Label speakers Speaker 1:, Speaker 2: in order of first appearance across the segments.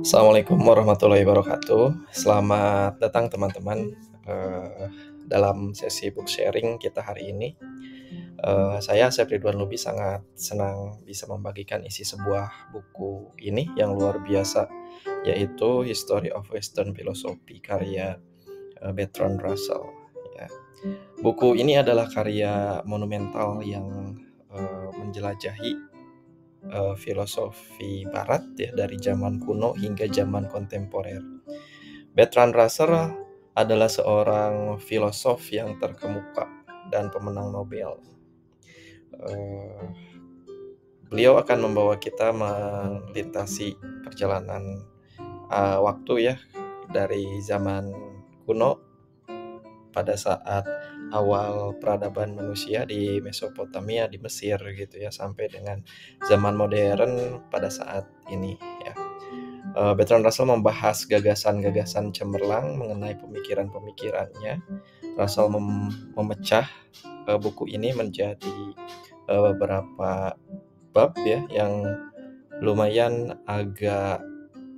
Speaker 1: Assalamualaikum warahmatullahi wabarakatuh. Selamat datang teman-teman dalam sesi book sharing kita hari ini. Saya Asep Ridwan Lubis sangat senang bisa membagikan isi sebuah buku ini yang luar biasa, yaitu History of Western Philosophy karya Bertrand Russell. Ya. Buku ini adalah karya monumental yang menjelajahi filosofi Barat ya dari zaman kuno hingga zaman kontemporer. Bertrand Russell adalah seorang filosof yang terkemuka dan pemenang Nobel. Beliau akan membawa kita melintasi perjalanan waktu ya dari zaman kuno pada saat awal peradaban manusia di Mesopotamia di Mesir gitu ya sampai dengan zaman modern pada saat ini ya. Bertrand Russell membahas gagasan-gagasan cemerlang mengenai pemikiran-pemikirannya. Russell memecah buku ini menjadi beberapa bab ya yang lumayan agak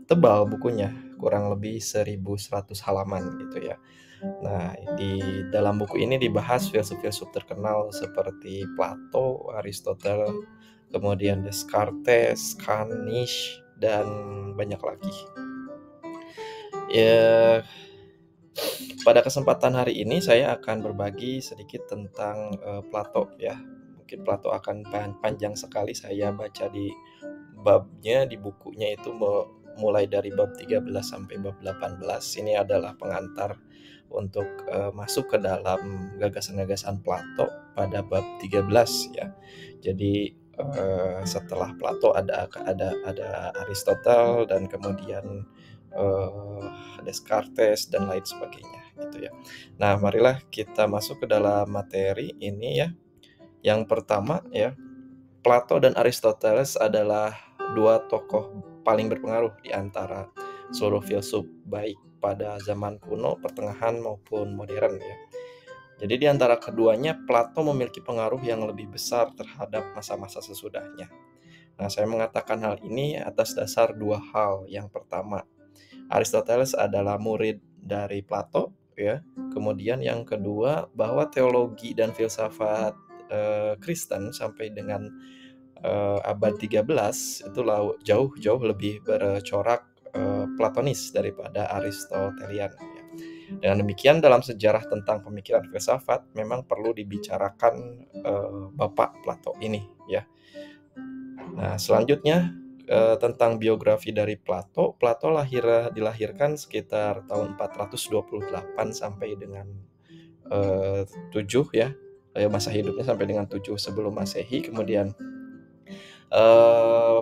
Speaker 1: tebal bukunya, kurang lebih 1100 halaman gitu ya. Nah, di dalam buku ini dibahas filsuf-filsuf terkenal seperti Plato, Aristotle, kemudian Descartes, Kant, Nietzsche, dan banyak lagi. Ya, pada kesempatan hari ini saya akan berbagi sedikit tentang Plato ya. Mungkin Plato akan panjang sekali saya baca di babnya di bukunya itu mulai dari bab 13 sampai bab 18. Ini adalah pengantar untuk masuk ke dalam gagasan-gagasan Plato pada bab 13 ya. Jadi setelah Plato ada Aristotle dan kemudian Descartes dan lain sebagainya gitu ya. Nah, marilah kita masuk ke dalam materi ini ya. Yang pertama ya, Plato dan Aristoteles adalah dua tokoh paling berpengaruh di antara seluruh filsuf baik pada zaman kuno, pertengahan maupun modern ya. Jadi di antara keduanya Plato memiliki pengaruh yang lebih besar terhadap masa-masa sesudahnya. Nah, saya mengatakan hal ini atas dasar dua hal. Yang pertama, Aristoteles adalah murid dari Plato ya. Kemudian yang kedua, bahwa teologi dan filsafat Kristen sampai dengan abad 13 itu jauh lebih bercorak Platonis daripada Aristotelian ya. Dengan demikian dalam sejarah tentang pemikiran filsafat memang perlu dibicarakan Bapak Plato ini ya. Nah, selanjutnya tentang biografi dari Plato. Plato dilahirkan sekitar tahun 428 sampai dengan 7 ya. Masa hidupnya sampai dengan 7 sebelum Masehi. Kemudian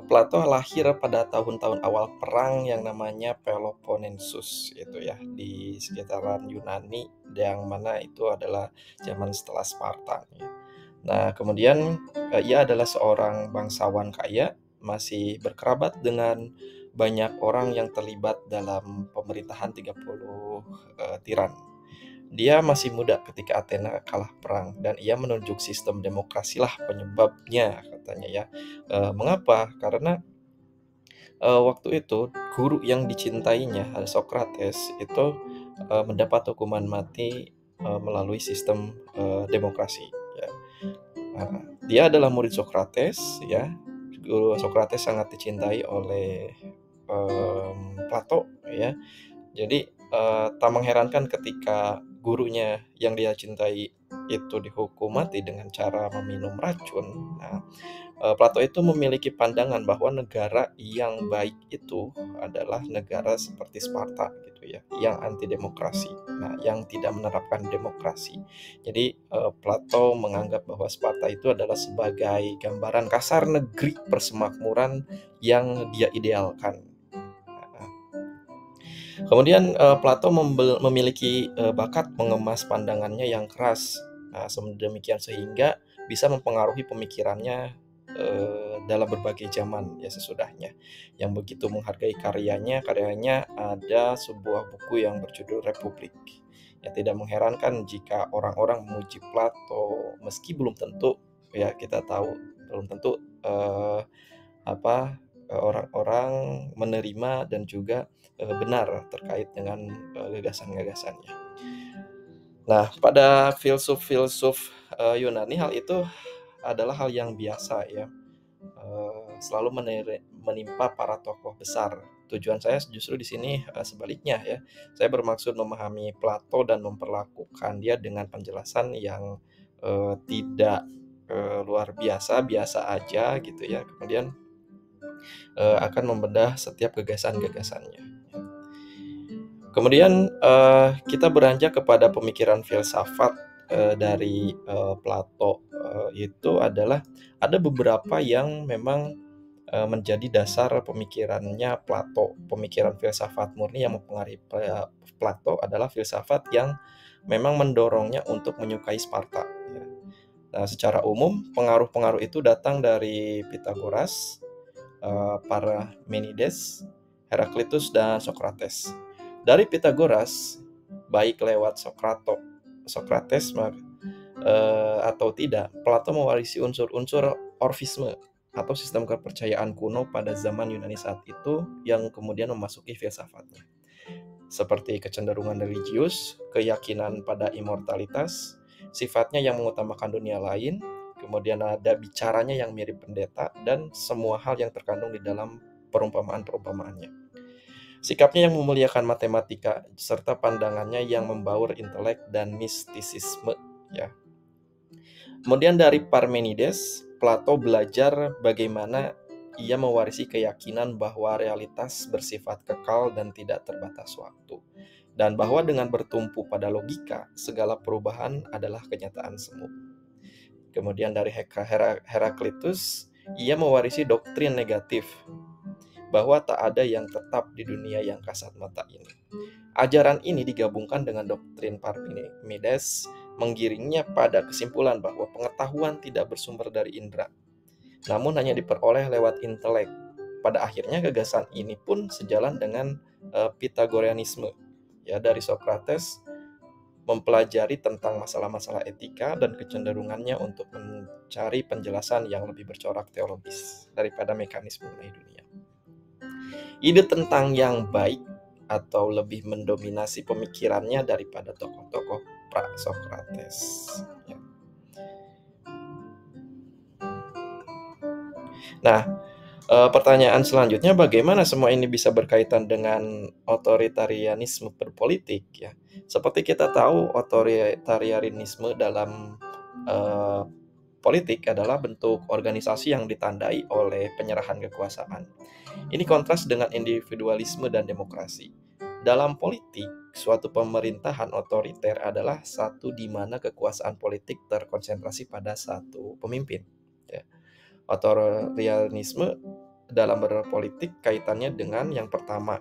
Speaker 1: Plato lahir pada tahun-tahun awal perang yang namanya Peloponnesus itu ya di sekitaran Yunani yang mana itu adalah zaman setelah Sparta ya. Nah, kemudian ia adalah seorang bangsawan kaya, masih berkerabat dengan banyak orang yang terlibat dalam pemerintahan 30 tiran. Dia masih muda ketika Athena kalah perang dan ia menunjuk sistem demokrasi lah penyebabnya katanya ya. Mengapa? Karena waktu itu guru yang dicintainya, Socrates, itu mendapat hukuman mati melalui sistem demokrasi ya. Dia adalah murid Socrates ya. Guru Socrates sangat dicintai oleh Plato ya. Jadi tak mengherankan ketika gurunya yang dia cintai itu dihukum mati dengan cara meminum racun. Nah, Plato itu memiliki pandangan bahwa negara yang baik itu adalah negara seperti Sparta gitu ya, yang anti demokrasi. Nah, yang tidak menerapkan demokrasi. Jadi Plato menganggap bahwa Sparta itu adalah sebagai gambaran kasar negeri persemakmuran yang dia idealkan. Nah, kemudian Plato memiliki bakat mengemas pandangannya yang keras. Nah, demikian sehingga bisa mempengaruhi pemikirannya dalam berbagai zaman ya sesudahnya. Yang begitu menghargai karyanya ada sebuah buku yang berjudul Republik. Ya, tidak mengherankan jika orang-orang memuji Plato meski belum tentu ya kita tahu belum tentu apa orang-orang menerima dan juga benar terkait dengan gagasan-gagasannya. Nah, pada filsuf-filsuf Yunani, hal itu adalah hal yang biasa ya, selalu menimpa para tokoh besar. Tujuan saya justru di sini sebaliknya ya. Saya bermaksud memahami Plato dan memperlakukan dia dengan penjelasan yang tidak luar biasa, biasa aja gitu ya. Kemudian akan membedah setiap gagasan-gagasannya. Kemudian kita beranjak kepada pemikiran filsafat dari Plato. Itu adalah ada beberapa yang memang menjadi dasar pemikirannya Plato. Pemikiran filsafat murni yang mempengaruhi Plato adalah filsafat yang memang mendorongnya untuk menyukai Sparta, ya. Nah, secara umum pengaruh-pengaruh itu datang dari Pythagoras, Parmenides, Heraklitus, dan Socrates. Dari Pythagoras, baik lewat Socrates atau tidak, Plato mewarisi unsur-unsur orfisme atau sistem kepercayaan kuno pada zaman Yunani saat itu yang kemudian memasuki filsafatnya. Seperti kecenderungan religius, keyakinan pada immortalitas, sifatnya yang mengutamakan dunia lain, kemudian ada bicaranya yang mirip pendeta, dan semua hal yang terkandung di dalam perumpamaan-perumpamaannya. Sikapnya yang memuliakan matematika, serta pandangannya yang membaur intelek dan mistisisme. Ya. Kemudian dari Parmenides, Plato belajar bagaimana ia mewarisi keyakinan bahwa realitas bersifat kekal dan tidak terbatas waktu, dan bahwa dengan bertumpu pada logika, segala perubahan adalah kenyataan semu. Kemudian dari Heraklitus, ia mewarisi doktrin negatif, bahwa tak ada yang tetap di dunia yang kasat mata ini. Ajaran ini digabungkan dengan doktrin Parmenides, menggiringnya pada kesimpulan bahwa pengetahuan tidak bersumber dari indera, namun hanya diperoleh lewat intelek. Pada akhirnya gagasan ini pun sejalan dengan Pythagoreanisme. Ya, dari Socrates mempelajari tentang masalah-masalah etika dan kecenderungannya untuk mencari penjelasan yang lebih bercorak teologis daripada mekanisme mengenai dunia. Ide tentang yang baik atau lebih mendominasi pemikirannya daripada tokoh-tokoh pra-Socrates. Ya. Nah, pertanyaan selanjutnya, bagaimana semua ini bisa berkaitan dengan otoritarianisme berpolitik? Ya, seperti kita tahu, otoritarianisme dalam politik adalah bentuk organisasi yang ditandai oleh penyerahan kekuasaan. Ini kontras dengan individualisme dan demokrasi. Dalam politik, suatu pemerintahan otoriter adalah satu di mana kekuasaan politik terkonsentrasi pada satu pemimpin. Ya. Otoritarianisme dalam berpolitik kaitannya dengan yang pertama,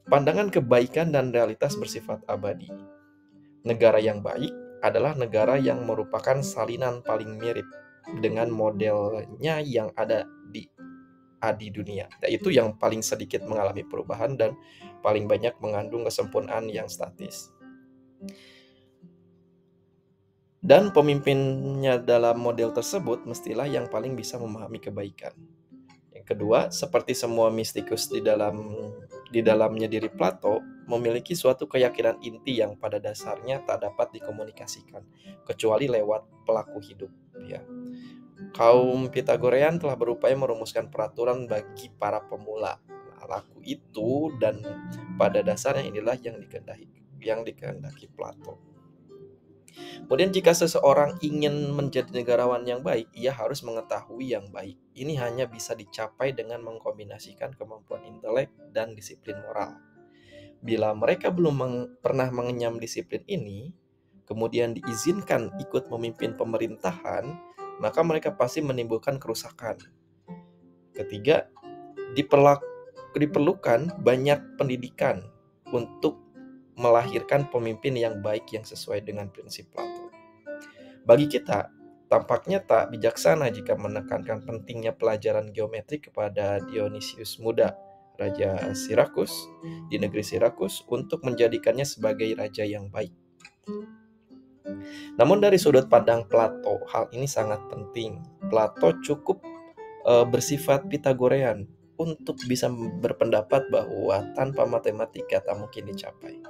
Speaker 1: pandangan kebaikan dan realitas bersifat abadi. Negara yang baik adalah negara yang merupakan salinan paling mirip dengan modelnya yang ada di dunia, yaitu yang paling sedikit mengalami perubahan dan paling banyak mengandung kesempurnaan yang statis. Dan pemimpinnya dalam model tersebut mestilah yang paling bisa memahami kebaikan. Yang kedua, seperti semua mistikus di dalamnya diri Plato, memiliki suatu keyakinan inti yang pada dasarnya tak dapat dikomunikasikan kecuali lewat pelaku hidup. Ya. Kaum Pythagorean telah berupaya merumuskan peraturan bagi para pemula. Nah, laku itu dan pada dasarnya inilah yang dikehendaki Plato. Kemudian jika seseorang ingin menjadi negarawan yang baik, ia harus mengetahui yang baik. Ini hanya bisa dicapai dengan mengkombinasikan kemampuan intelek dan disiplin moral. Bila mereka belum pernah mengenyam disiplin ini, kemudian diizinkan ikut memimpin pemerintahan, maka mereka pasti menimbulkan kerusakan. Ketiga, diperlukan banyak pendidikan untuk melahirkan pemimpin yang baik yang sesuai dengan prinsip Plato. Bagi kita, tampaknya tak bijaksana jika menekankan pentingnya pelajaran geometri kepada Dionysius Muda, Raja Sirakus di negeri Sirakus, untuk menjadikannya sebagai raja yang baik. Namun dari sudut pandang Plato, hal ini sangat penting. Plato cukup bersifat Pitagorean untuk bisa berpendapat bahwa tanpa matematika tak mungkin dicapai.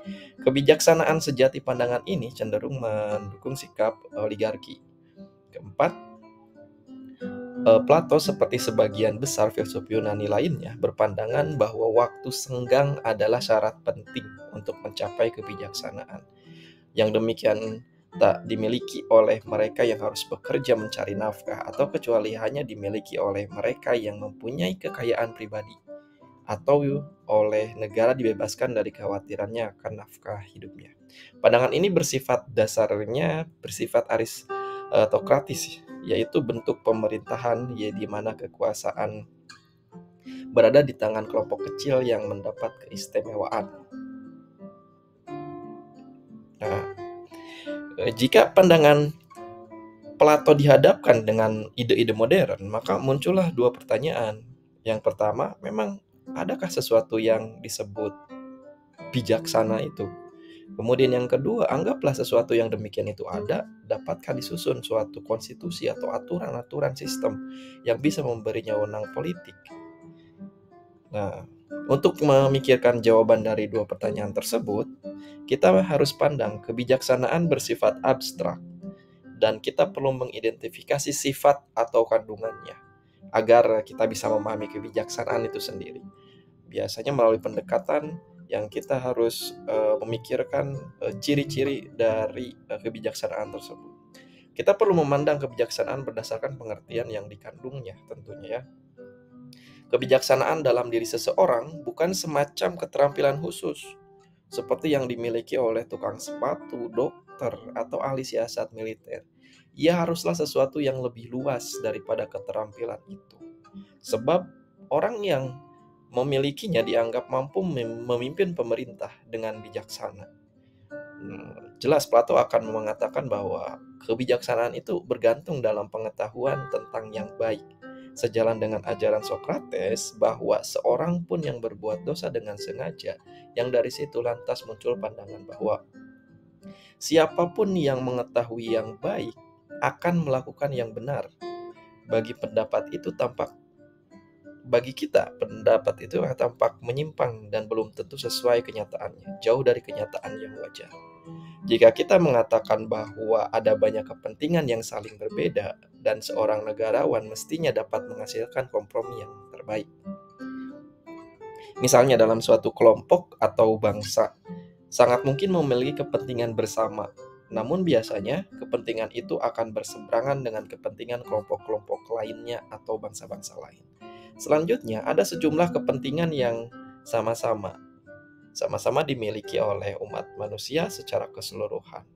Speaker 1: Kebijaksanaan sejati pandangan ini cenderung mendukung sikap oligarki. Keempat, Plato seperti sebagian besar filsuf Yunani lainnya berpandangan bahwa waktu senggang adalah syarat penting untuk mencapai kebijaksanaan. Yang demikian tak dimiliki oleh mereka yang harus bekerja mencari nafkah atau kecuali hanya dimiliki oleh mereka yang mempunyai kekayaan pribadi atau oleh negara dibebaskan dari kekhawatirannya akan nafkah hidupnya. Pandangan ini bersifat aristokratis, yaitu bentuk pemerintahan di mana kekuasaan berada di tangan kelompok kecil yang mendapat keistimewaan. Nah, jika pandangan Plato dihadapkan dengan ide-ide modern, maka muncullah dua pertanyaan. Yang pertama, memang adakah sesuatu yang disebut bijaksana itu? Kemudian yang kedua, anggaplah sesuatu yang demikian itu ada, dapatkah disusun suatu konstitusi atau aturan-aturan sistem yang bisa memberinya wewenang politik? Nah, untuk memikirkan jawaban dari dua pertanyaan tersebut, kita harus pandang kebijaksanaan bersifat abstrak, dan kita perlu mengidentifikasi sifat atau kandungannya agar kita bisa memahami kebijaksanaan itu sendiri. Biasanya melalui pendekatan yang kita harus memikirkan ciri-ciri dari kebijaksanaan tersebut. Kita perlu memandang kebijaksanaan berdasarkan pengertian yang dikandungnya tentunya ya. Kebijaksanaan dalam diri seseorang bukan semacam keterampilan khusus seperti yang dimiliki oleh tukang sepatu, dokter, atau ahli siasat militer. Ia haruslah sesuatu yang lebih luas daripada keterampilan itu. Sebab orang yang memilikinya dianggap mampu memimpin pemerintah dengan bijaksana. Jelas Plato akan mengatakan bahwa kebijaksanaan itu bergantung dalam pengetahuan tentang yang baik. Sejalan dengan ajaran Sokrates bahwa seorang pun yang berbuat dosa dengan sengaja, yang dari situ lantas muncul pandangan bahwa siapapun yang mengetahui yang baik akan melakukan yang benar. Bagi kita, pendapat itu tampak menyimpang dan belum tentu sesuai kenyataannya, jauh dari kenyataan yang wajar. Jika kita mengatakan bahwa ada banyak kepentingan yang saling berbeda dan seorang negarawan mestinya dapat menghasilkan kompromi yang terbaik. Misalnya dalam suatu kelompok atau bangsa, sangat mungkin memiliki kepentingan bersama. Namun biasanya kepentingan itu akan berseberangan dengan kepentingan kelompok-kelompok lainnya atau bangsa-bangsa lain. Selanjutnya, ada sejumlah kepentingan yang sama-sama dimiliki oleh umat manusia secara keseluruhan.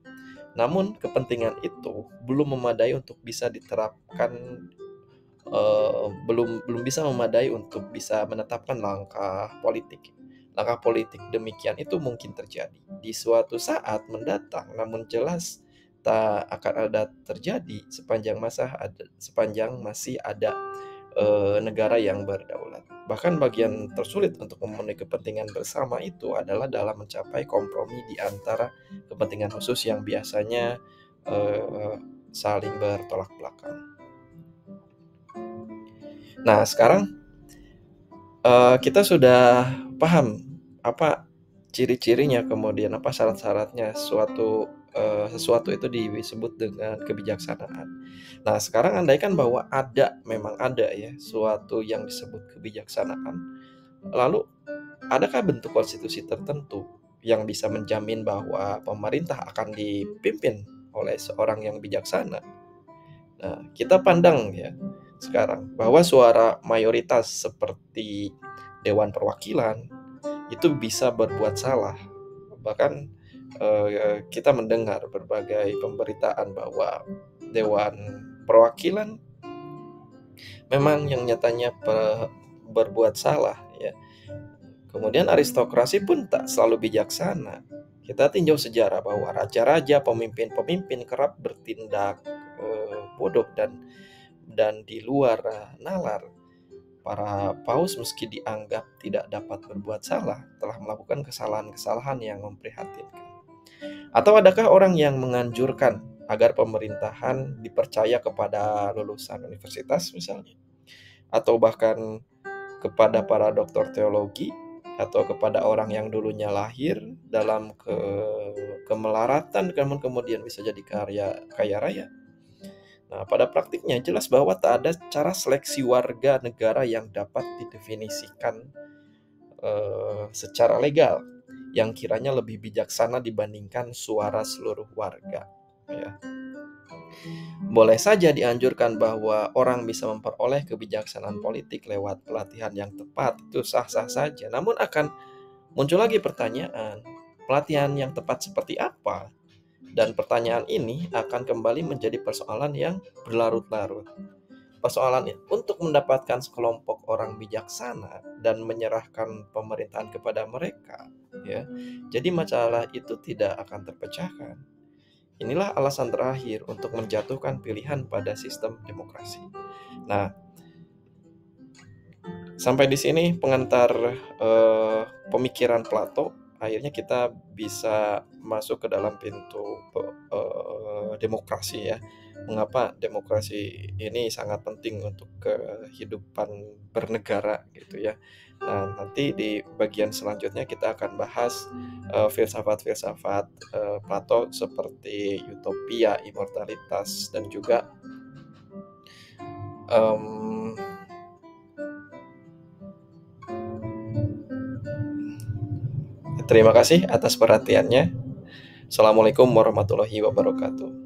Speaker 1: Namun kepentingan itu belum memadai untuk bisa diterapkan, belum bisa memadai untuk bisa menetapkan langkah politik. Langkah politik demikian itu mungkin terjadi di suatu saat mendatang, namun jelas tak akan ada terjadi sepanjang masih ada negara yang berdaulat. Bahkan bagian tersulit untuk memenuhi kepentingan bersama itu adalah dalam mencapai kompromi di antara kepentingan khusus yang biasanya saling bertolak belakang. Nah, sekarang kita sudah paham apa ciri-cirinya, kemudian apa syarat-syaratnya sesuatu itu disebut dengan kebijaksanaan. Nah, sekarang andaikan bahwa memang ada ya suatu yang disebut kebijaksanaan. Lalu, adakah bentuk konstitusi tertentu yang bisa menjamin bahwa pemerintah akan dipimpin oleh seorang yang bijaksana? Nah, kita pandang ya sekarang bahwa suara mayoritas seperti Dewan Perwakilan itu bisa berbuat salah. Bahkan kita mendengar berbagai pemberitaan bahwa Dewan Perwakilan memang yang nyatanya berbuat salah ya. Kemudian aristokrasi pun tak selalu bijaksana. Kita tinjau sejarah bahwa raja-raja, pemimpin-pemimpin kerap bertindak bodoh dan di luar nalar. Para paus meski dianggap tidak dapat berbuat salah, telah melakukan kesalahan-kesalahan yang memprihatinkan. Atau adakah orang yang menganjurkan agar pemerintahan dipercaya kepada lulusan universitas misalnya? atau bahkan kepada para doktor teologi atau kepada orang yang dulunya lahir dalam kemelaratan namun kemudian bisa jadi kaya raya. Nah, pada praktiknya jelas bahwa tak ada cara seleksi warga negara yang dapat didefinisikan secara legal yang kiranya lebih bijaksana dibandingkan suara seluruh warga. Ya. Boleh saja dianjurkan bahwa orang bisa memperoleh kebijaksanaan politik lewat pelatihan yang tepat, itu sah-sah saja. Namun akan muncul lagi pertanyaan, pelatihan yang tepat seperti apa? Dan pertanyaan ini akan kembali menjadi persoalan yang berlarut-larut. Persoalan untuk mendapatkan sekelompok orang bijaksana dan menyerahkan pemerintahan kepada mereka, ya. Jadi masalah itu tidak akan terpecahkan. Inilah alasan terakhir untuk menjatuhkan pilihan pada sistem demokrasi. Nah, sampai di sini pengantar pemikiran Plato. Akhirnya kita bisa masuk ke dalam pintu demokrasi ya. Mengapa demokrasi ini sangat penting untuk kehidupan bernegara gitu ya. Nah, nanti di bagian selanjutnya kita akan bahas filsafat-filsafat Plato seperti utopia, immortalitas, dan juga terima kasih atas perhatiannya. Assalamualaikum warahmatullahi wabarakatuh.